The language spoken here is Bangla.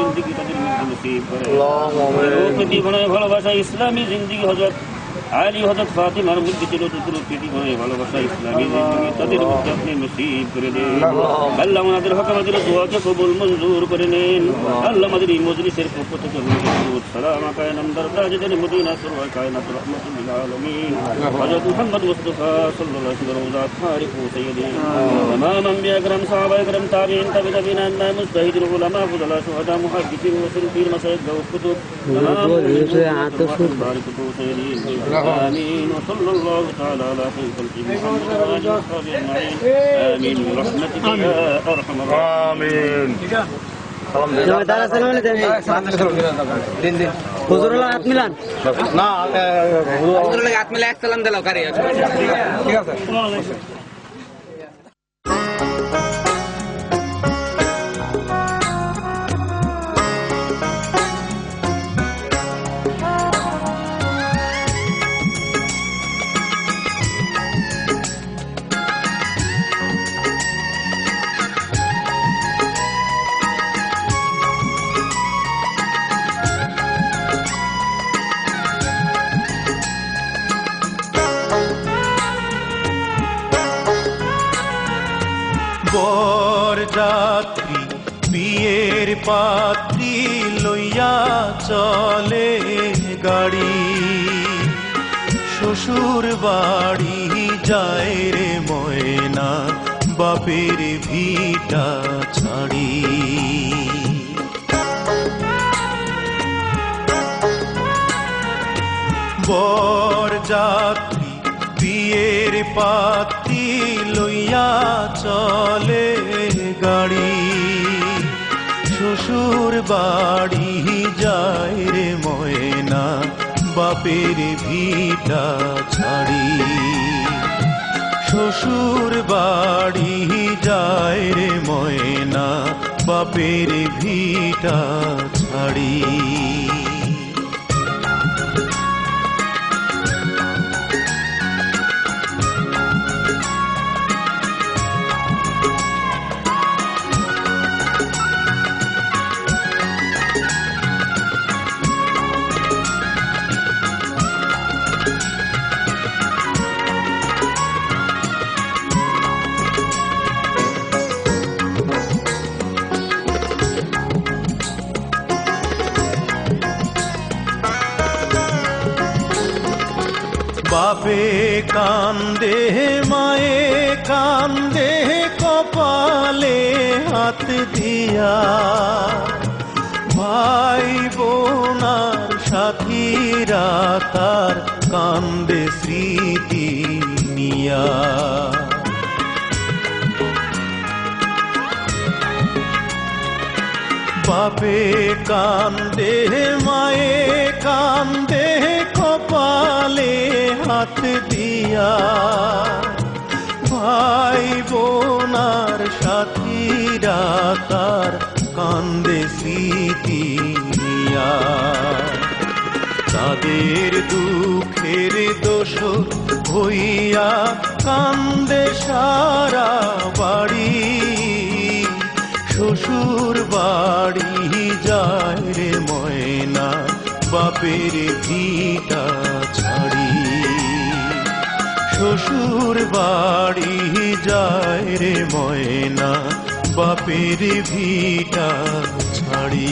জিন্দিগি তাদের মধ্যে নসিব করে। প্রীতি বানায় ভালোবাসা ইসলামী জিন্দিগি হযরত আলী হযরত ফাতিমার মধ্যে ছিল প্রীতি বানায় ভালোবাসা ইসলামী জিন্দিগি তাদের মধ্যে আপনি নসিব করে দেন। আল্লাহ আমাদের হক আমাদের দোয়াকে কবুল মঞ্জুর করে নেন। আল্লাহ আমাদের এই মজলিসের পক্ষ থেকে দরুদ সালাম কায়নাম দরজাদের মদিনা সুরওয়া কায়নাত রাহমাতুল লিল আলামিন হযরত মুহাম্মদ মুস্তাফা সাল্লাল্লাহু আলাইহি ওয়াসাল্লাম রওজাত ফারিক সাইয়্যিদিন तमाम अंबिया करम सहाबा करम ताबीन तबीन अन्ना मुजतहिदीन उलमा फुदला शुहदा मुहद्दिसीन वसिद्दीकीन मशाइख व कुतुब तमाम बारिक तो सैयदीन आमीन व सल्लल्लाहु तआला अला खल्क़ि मुहम्मद व आलिहि व सहाबिहि अजमईन आमीन برحمتك يا ارحم الراحمين জমিদার আছেন বলে দেন দিন দিন হুজুরুল্লাহ হাত মিলান না হুজুরুল্লাহ হাত মিলা এক সালাম দিলাও কারে ঠিক আছে বরযাত্রী বিয়ের পাত্রী লইয়া চলে গাড়ি শ্বশুর বাড়ি যায় রে ময়না বাপের ভিটা ছাড়ি বরযাত্রী বিয়ের পাত্রী লইয়া চলে গাড়ি শ্বশুর বাড়ি যায় রে ময়না বাপের ভিটা ছাড়ি শ্বশুর বাড়ি যায় রে ময়না বাপের ভিটা ছাড়ি বাপে কান্দে মায়ে কান্দে কপালে হাত দিয়া ভাই বোনার সাথীরা তার কান্দে স্মৃতি নিয়া বাপে কান্দে মায়ে কান্দে কপালে হাত দিয়া ভাই বোনার সাথীরা তার কান্দে স্মৃতি নিয়া তাদের দুঃখের দোষ হইয়া কান্দে সারা বাড়ি শ্বশুর বাড়ি যায় রে ময়না বাপের ভিটা ছাড়ি শ্বশুর বাড়ি যায় রে ময়না বাপের ভিটা ছাড়ি